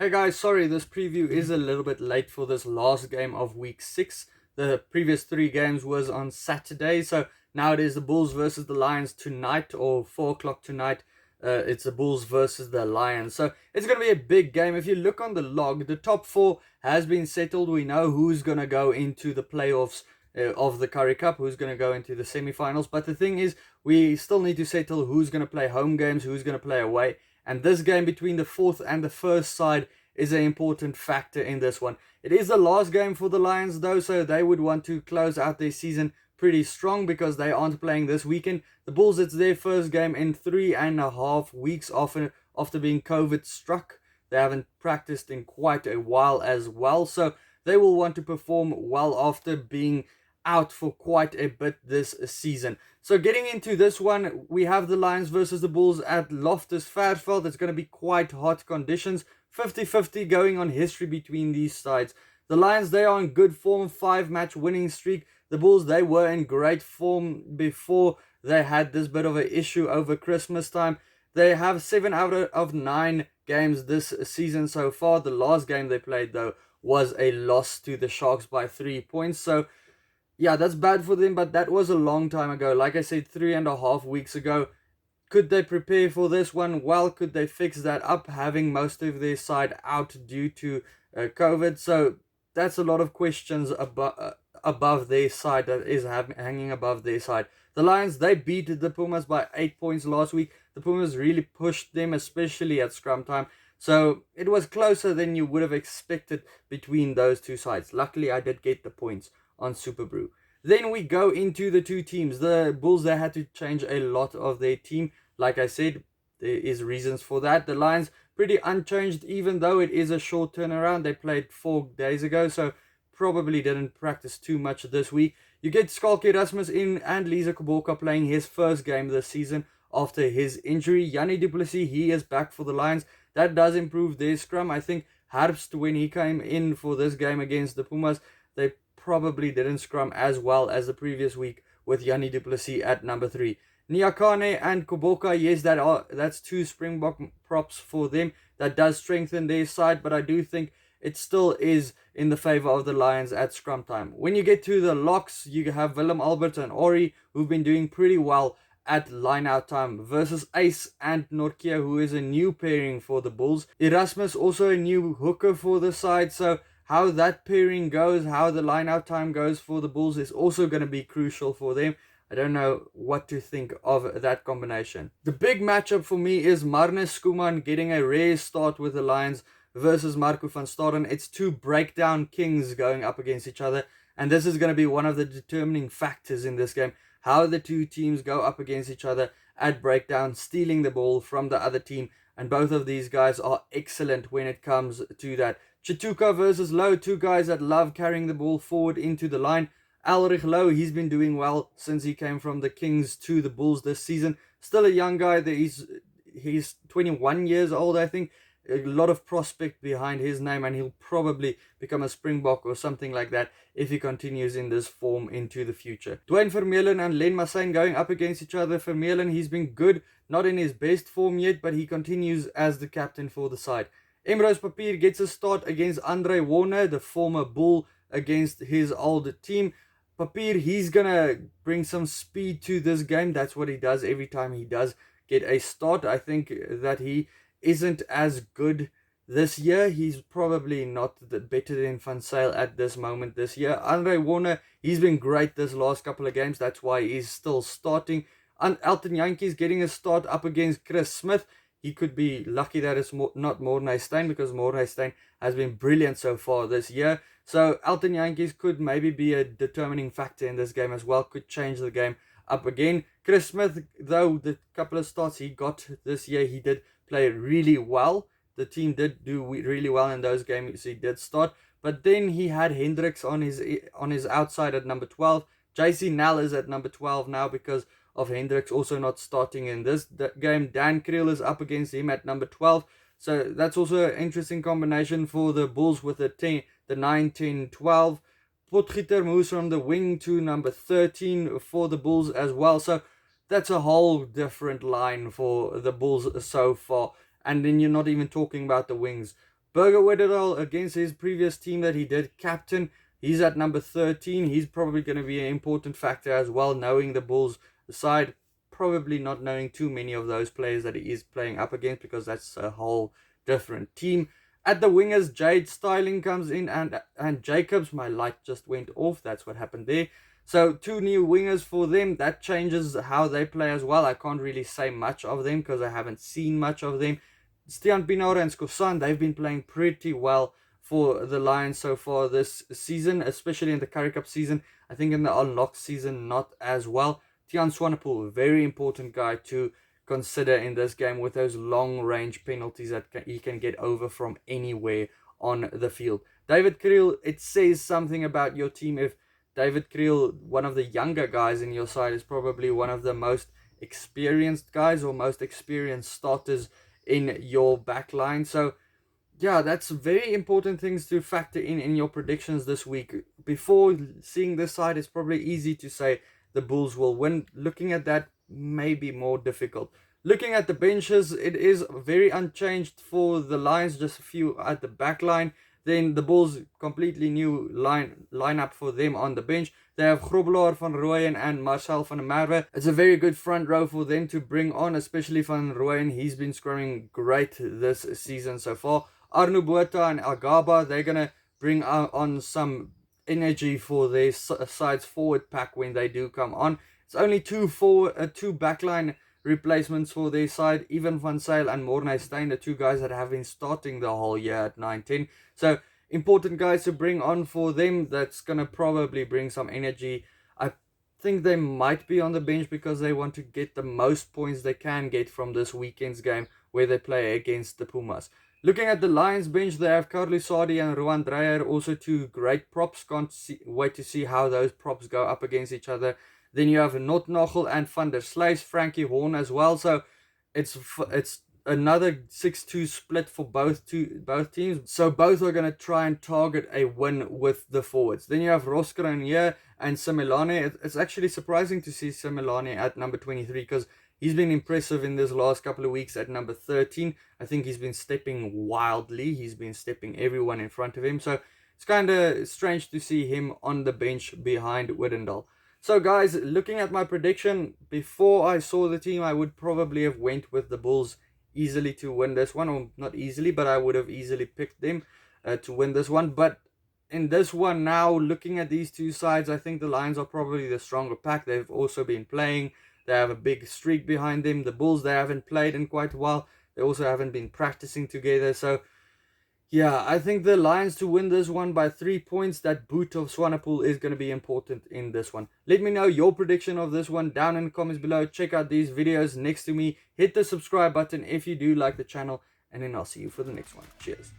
Hey guys, sorry this preview is a little bit late for this last game of week 6. The previous 3 games was on Saturday, so now it is the Bulls versus the Lions tonight, or 4 o'clock tonight. It's the Bulls versus the Lions, so it's going to be a big game. If you look on the log, the top 4 has been settled. We know who's going to go into the playoffs of the Currie Cup, who's going to go into the semi-finals, but the thing is, we still need to settle who's going to play home games, who's going to play away. And this game between the 4th and the 1st side is an important factor in this one. It is the last game for the Lions though, so they would want to close out their season pretty strong because they aren't playing this weekend. The Bulls, it's their first game in 3.5 weeks after being COVID struck. They haven't practiced in quite a while as well, so they will want to perform well after being out for quite a bit this season. So getting into this one, we have the Lions versus the Bulls at Loftus Versfeld. It's going to be quite hot conditions. 50-50 going on history between these sides. The Lions, they are in good form, 5-match winning streak. The Bulls, they were in great form before they had this bit of an issue over Christmas time. They have 7 out of 9 games this season so far. The last game they played, though, was a loss to the Sharks by 3 points. So yeah, that's bad for them, but that was a long time ago. Like I said, 3.5 weeks ago. Could they prepare for this one? Well, could they fix that up, having most of their side out due to COVID? So that's a lot of questions above their side, that is hanging above their side. The Lions, they beat the Pumas by 8 points last week. The Pumas really pushed them, especially at scrum time. So it was closer than you would have expected between those two sides. Luckily, I did get the points on SuperBru. Then we go into the two teams. The Bulls, they had to change a lot of their team. Like I said, there is reasons for that. The Lions, pretty unchanged, even though it is a short turnaround. They played 4 days ago, so probably didn't practice too much this week. You get Schalke Erasmus in and Lisa Kuboka playing his first game this season after his injury. Yanni du Plessis, he is back for the Lions. That does improve their scrum. I think Herbst, when he came in for this game against the Pumas, they probably didn't scrum as well as the previous week with Yanni du Plessis at number 3. Nyakane and Kuboka, yes, that's 2 Springbok props for them. That does strengthen their side, but I do think it still is in the favor of the Lions at scrum time. When you get to the locks, you have Willem Albert and Ori, who've been doing pretty well at line-out time, versus Ace and Nortje, who is a new pairing for the Bulls. Erasmus, also a new hooker for the side, so how that pairing goes, how the line-out time goes for the Bulls is also going to be crucial for them. I don't know what to think of that combination. The big matchup for me is Marnus Skuman getting a rare start with the Lions versus Marco van Staden. It's 2 breakdown kings going up against each other, and this is going to be one of the determining factors in this game. How the two teams go up against each other at breakdown, stealing the ball from the other team, and both of these guys are excellent when it comes to that. Chituka versus Lowe, 2 guys that love carrying the ball forward into the line. Alrich Lowe, he's been doing well since he came from the Kings to the Bulls this season. Still a young guy. He's 21 years old, I think. A lot of prospect behind his name, and he'll probably become a Springbok or something like that if he continues in this form into the future. Dwayne Vermeulen and Len Massyn going up against each other. Vermeulen, he's been good, not in his best form yet, but he continues as the captain for the side. Emrose Papier gets a start against Andre Warner, the former Bull, against his old team. Papier, he's going to bring some speed to this game. That's what he does every time he does get a start. I think that he isn't as good this year. He's probably not better than Van Zyl at this moment this year. Andre Warner, he's been great this last couple of games. That's why he's still starting. And Elton Jantjies getting a start up against Chris Smith. He could be lucky that it's not Morné Steyn, because Morné Steyn has been brilliant so far this year. So Elton Jantjies could maybe be a determining factor in this game as well. Could change the game up again. Chris Smith, though, the couple of starts he got this year, he did play really well. The team did do really well in those games he did start. But then he had Hendricks on his outside at number 12. JC Nell is at number 12 now because of Hendricks also not starting in this game. Dan Kriel is up against him at number 12. So that's also an interesting combination for the Bulls with the 9, 10, 12. Potgieter moves from the wing to number 13 for the Bulls as well. So that's a whole different line for the Bulls so far. And then you're not even talking about the wings. Burger Widderdal, against his previous team that he did captain, he's at number 13. He's probably going to be an important factor as well, knowing the Bulls side, probably not knowing too many of those players that he is playing up against, because that's a whole different team. At the wingers, Jade Styling comes in, and Jacobs, my light just went off. That's what happened there. So 2 new wingers for them. That changes how they play as well. I can't really say much of them because I haven't seen much of them. Stian Pinora and Skosan, they've been playing pretty well for the Lions so far this season, especially in the Currie Cup season. I think in the Unlocked season, not as well. Tiaan Swanepoel, very important guy to consider in this game with those long-range penalties that he can get over from anywhere on the field. David Kriel, it says something about your team if David Kriel, one of the younger guys in your side, is probably one of the most experienced guys or most experienced starters in your back line. So yeah, that's very important things to factor in your predictions this week. Before seeing this side, it's probably easy to say the Bulls will win. Looking at that, maybe more difficult. Looking at the benches, it is very unchanged for the Lions, just a few at the back line. Then the Bulls, completely new lineup for them on the bench. They have Grobelaar, Van Rooyen and Marcel van der Merwe. It's a very good front row for them to bring on, especially Van Rooyen. He's been scoring great this season so far. Arno Botha and Agaba, they're going to bring on some energy for their side's forward pack when they do come on. It's only two backline replacements for their side. Even Van Zyl and Mornay Steyn, the 2 guys that have been starting the whole year at 9-10. So important guys to bring on for them. That's going to probably bring some energy. I think they might be on the bench because they want to get the most points they can get from this weekend's game where they play against the Pumas. Looking at the Lions bench, they have Carlos Sadi and Rowan Dreyer, also 2 great props. Can't wait to see how those props go up against each other. Then you have Notnagel and Van der Sluys, Frankie Horn as well. So it's another 6-2 split for both teams. So both are going to try and target a win with the forwards. Then you have Roskran here and Similane. It's actually surprising to see Similane at number 23 because he's been impressive in this last couple of weeks at number 13. I think he's been stepping wildly. He's been stepping everyone in front of him. So it's kind of strange to see him on the bench behind Widdendal. So guys, looking at my prediction, before I saw the team, I would probably have went with the Bulls easily to win this one. Or not easily, but I would have easily picked them to win this one. But in this one now, looking at these 2 sides, I think the Lions are probably the stronger pack. They've also been playing. They have a big streak behind them. The Bulls, they haven't played in quite a while. They also haven't been practicing together. So yeah, I think the Lions to win this one by 3 points. That boot of Swanepoel is going to be important in this one. Let me know your prediction of this one down in the comments below. Check out these videos next to me. Hit the subscribe button if you do like the channel. And then I'll see you for the next one. Cheers.